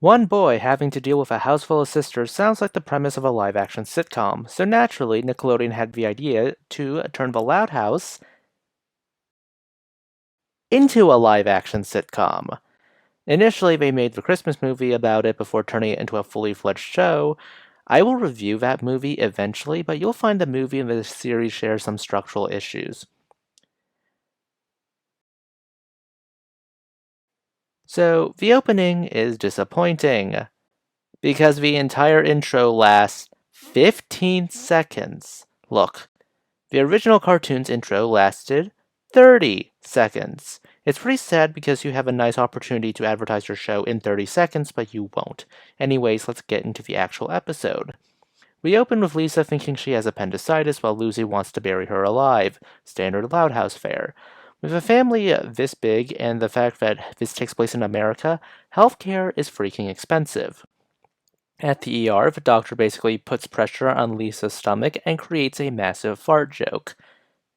One boy having to deal with a house full of sisters sounds like the premise of a live-action sitcom, so naturally Nickelodeon had the idea to turn the Loud House into a live-action sitcom. Initially, they made the Christmas movie about it before turning it into a fully fledged show. I will review that movie eventually, but you'll find the movie and the series share some structural issues. So, the opening is disappointing, because the entire intro lasts 15 seconds. Look, the original cartoon's intro lasted 30 seconds. It's pretty sad because you have a nice opportunity to advertise your show in 30 seconds, but you won't. Anyways, let's get into the actual episode. We open with Lisa thinking she has appendicitis while Lucy wants to bury her alive. Standard Loud House fare. With a family this big and the fact that this takes place in America, healthcare is freaking expensive. At the ER, the doctor basically puts pressure on Lisa's stomach and creates a massive fart joke.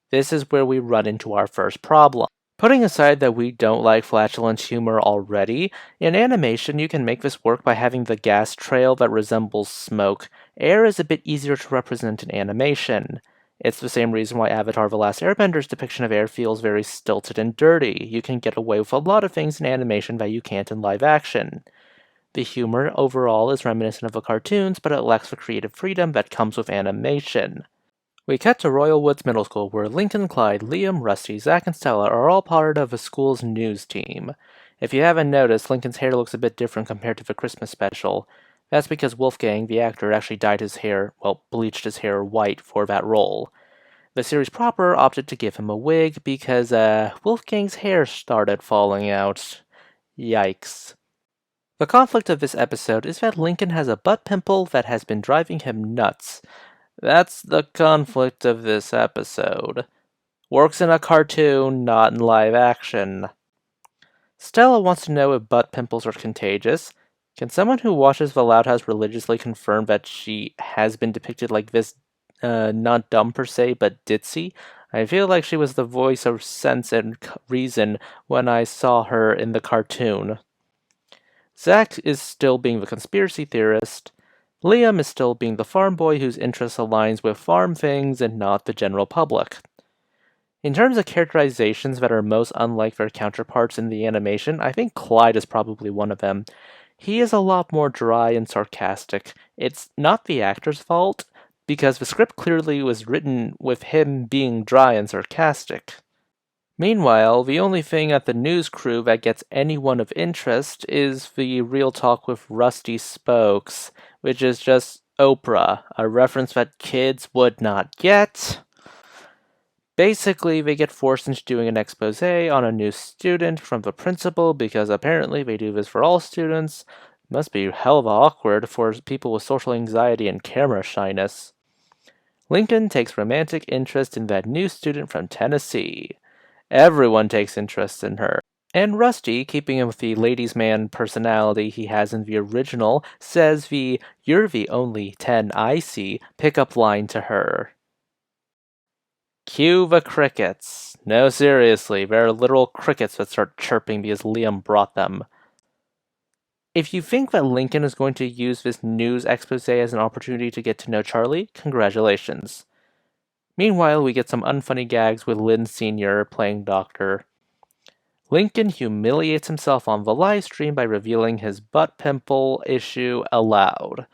This is where we run into our first problem. Putting aside that we don't like flatulent humor already, in animation you can make this work by having the gas trail that resembles smoke. Air is a bit easier to represent in animation. It's the same reason why Avatar The Last Airbender's depiction of air feels very stilted and dirty. You can get away with a lot of things in animation that you can't in live action. The humor overall is reminiscent of the cartoons, but it lacks the creative freedom that comes with animation. We cut to Royal Woods Middle School, where Lincoln, Clyde, Liam, Rusty, Zach, and Stella are all part of the school's news team. If you haven't noticed, Lincoln's hair looks a bit different compared to the Christmas special. That's because Wolfgang, the actor, actually dyed his hair, bleached his hair white for that role. The series proper opted to give him a wig because, Wolfgang's hair started falling out. Yikes. The conflict of this episode is that Lincoln has a butt pimple that has been driving him nuts. That's the conflict of this episode. Works in a cartoon, not in live action. Stella wants to know if butt pimples are contagious. Can someone who watches The Loud House religiously confirm that she has been depicted like this, not dumb per se, but ditzy? I feel like she was the voice of sense and reason when I saw her in the cartoon. Zach is still being the conspiracy theorist. Liam is still being the farm boy whose interests aligns with farm things and not the general public. In terms of characterizations that are most unlike their counterparts in the animation, I think Clyde is probably one of them. He is a lot more dry and sarcastic. It's not the actor's fault, because the script clearly was written with him being dry and sarcastic. Meanwhile, the only thing at the news crew that gets anyone of interest is the Real Talk with Rusty Spokes, which is just Oprah, a reference that kids would not get. Basically, they get forced into doing an expose on a new student from the principal because apparently they do this for all students. Must be hell of awkward for people with social anxiety and camera shyness. Lincoln takes romantic interest in that new student from Tennessee. Everyone takes interest in her. And Rusty, keeping him with the ladies' man personality he has in the original, says the "You're the only 10 I see" pickup line to her. Cue the crickets. No, seriously, there are literal crickets that start chirping because Liam brought them. If you think that Lincoln is going to use this news expose as an opportunity to get to know Charlie, congratulations. Meanwhile, we get some unfunny gags with Lynn Sr. playing Doctor. Lincoln humiliates himself on the live stream by revealing his butt pimple issue aloud.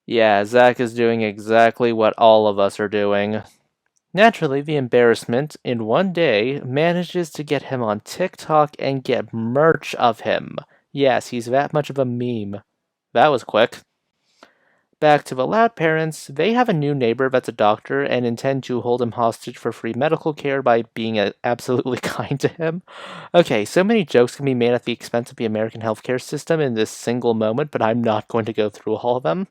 Yeah, Zach is doing exactly what all of us are doing. Naturally, the embarrassment in one day manages to get him on TikTok and get merch of him. Yes, he's that much of a meme. That was quick. Back to the Loud parents, they have a new neighbor that's a doctor and intend to hold him hostage for free medical care by being absolutely kind to him. Okay, so many jokes can be made at the expense of the American healthcare system in this single moment, but I'm not going to go through all of them.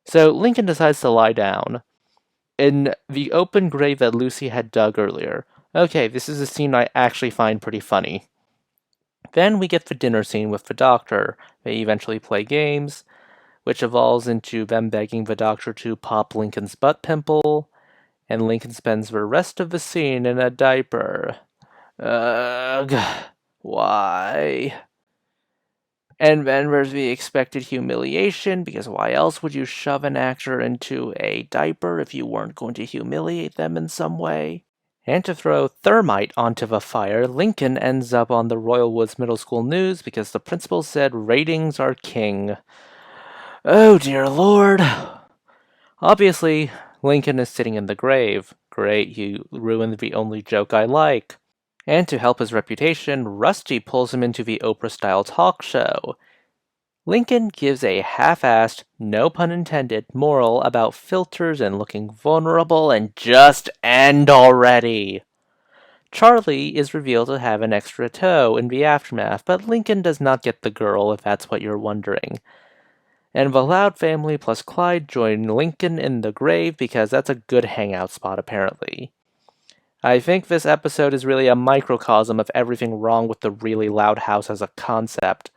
So Lincoln decides to lie down in the open grave that Lucy had dug earlier. Okay, this is a scene I actually find pretty funny. Then we get the dinner scene with the doctor. They eventually play games, which evolves into them begging the doctor to pop Lincoln's butt pimple, and Lincoln spends the rest of the scene in a diaper. Ugh, why? And then there's the expected humiliation, because why else would you shove an actor into a diaper if you weren't going to humiliate them in some way? And to throw thermite onto the fire, Lincoln ends up on the Royal Woods Middle School News because the principal said ratings are king. Oh dear lord. Obviously, Lincoln is sitting in the grave. Great, you ruined the only joke I like. And to help his reputation, Rusty pulls him into the Oprah-style talk show. Lincoln gives a half-assed, no pun intended, moral about filters and looking vulnerable and just end already. Charlie is revealed to have an extra toe in the aftermath, but Lincoln does not get the girl, if that's what you're wondering. And the Loud family plus Clyde join Lincoln in the grave because that's a good hangout spot, apparently. I think this episode is really a microcosm of everything wrong with the Really Loud House as a concept.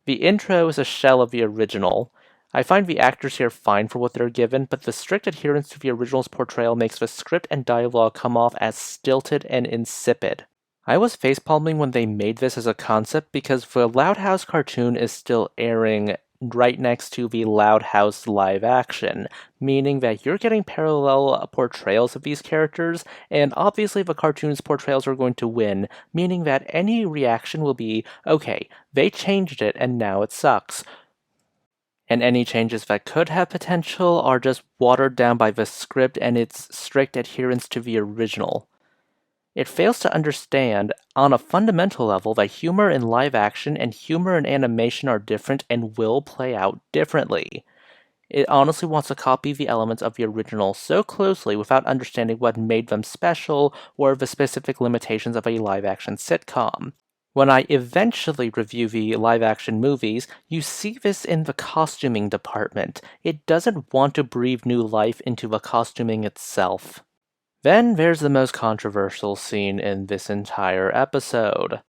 The intro is a shell of the original. I find the actors here fine for what they're given, but the strict adherence to the original's portrayal makes the script and dialogue come off as stilted and insipid. I was facepalming when they made this as a concept because the Loud House cartoon is still airing right next to the Loud House live action, meaning that you're getting parallel portrayals of these characters, and obviously the cartoon's portrayals are going to win, meaning that any reaction will be, okay, they changed it and now it sucks. And any changes that could have potential are just watered down by the script and its strict adherence to the original. It fails to understand, on a fundamental level, that humor in live action and humor in animation are different and will play out differently. It honestly wants to copy the elements of the original so closely without understanding what made them special or the specific limitations of a live action sitcom. When I eventually review the live action movies, you see this in the costuming department. It doesn't want to breathe new life into the costuming itself. Then there's the most controversial scene in this entire episode.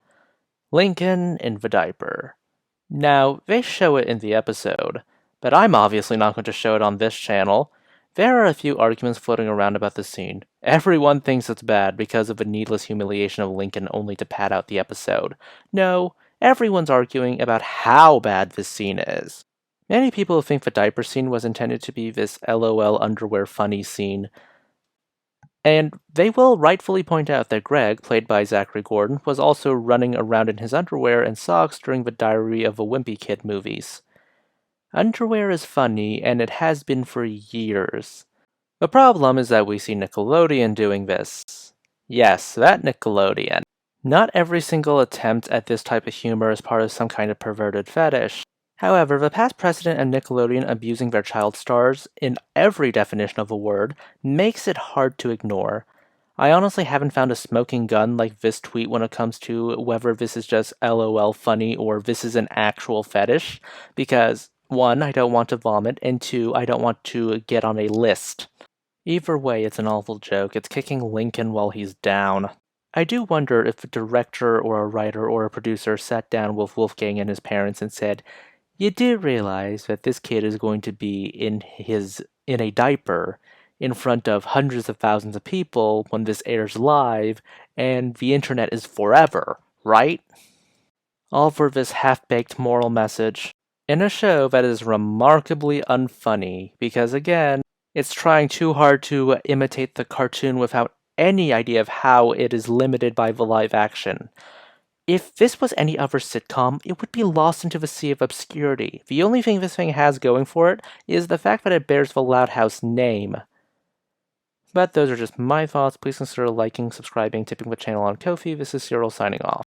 Lincoln in the diaper. Now, they show it in the episode, but I'm obviously not going to show it on this channel. There are a few arguments floating around about the scene. Everyone thinks it's bad because of the needless humiliation of Lincoln only to pad out the episode. No, everyone's arguing about how bad this scene is. Many people think the diaper scene was intended to be this LOL underwear funny scene, and they will rightfully point out that Greg, played by Zachary Gordon, was also running around in his underwear and socks during the Diary of a Wimpy Kid movies. Underwear is funny, and it has been for years. The problem is that we see Nickelodeon doing this. Yes, that Nickelodeon. Not every single attempt at this type of humor is part of some kind of perverted fetish. However, the past precedent of Nickelodeon abusing their child stars, in every definition of the word, makes it hard to ignore. I honestly haven't found a smoking gun like this tweet when it comes to whether this is just LOL funny or this is an actual fetish, because 1, I don't want to vomit, and 2, I don't want to get on a list. Either way, it's an awful joke. It's kicking Lincoln while he's down. I do wonder if a director or a writer or a producer sat down with Wolfgang and his parents and said, you do realize that this kid is going to be in a diaper in front of hundreds of thousands of people when this airs live, and the internet is forever, right? All for this half-baked moral message. In a show that is remarkably unfunny, because again, it's trying too hard to imitate the cartoon without any idea of how it is limited by the live action. If this was any other sitcom, it would be lost into the sea of obscurity. The only thing this thing has going for it is the fact that it bears the Loud House name. But those are just my thoughts. Please consider liking, subscribing, tipping the channel on Ko-fi. This is Cyril signing off.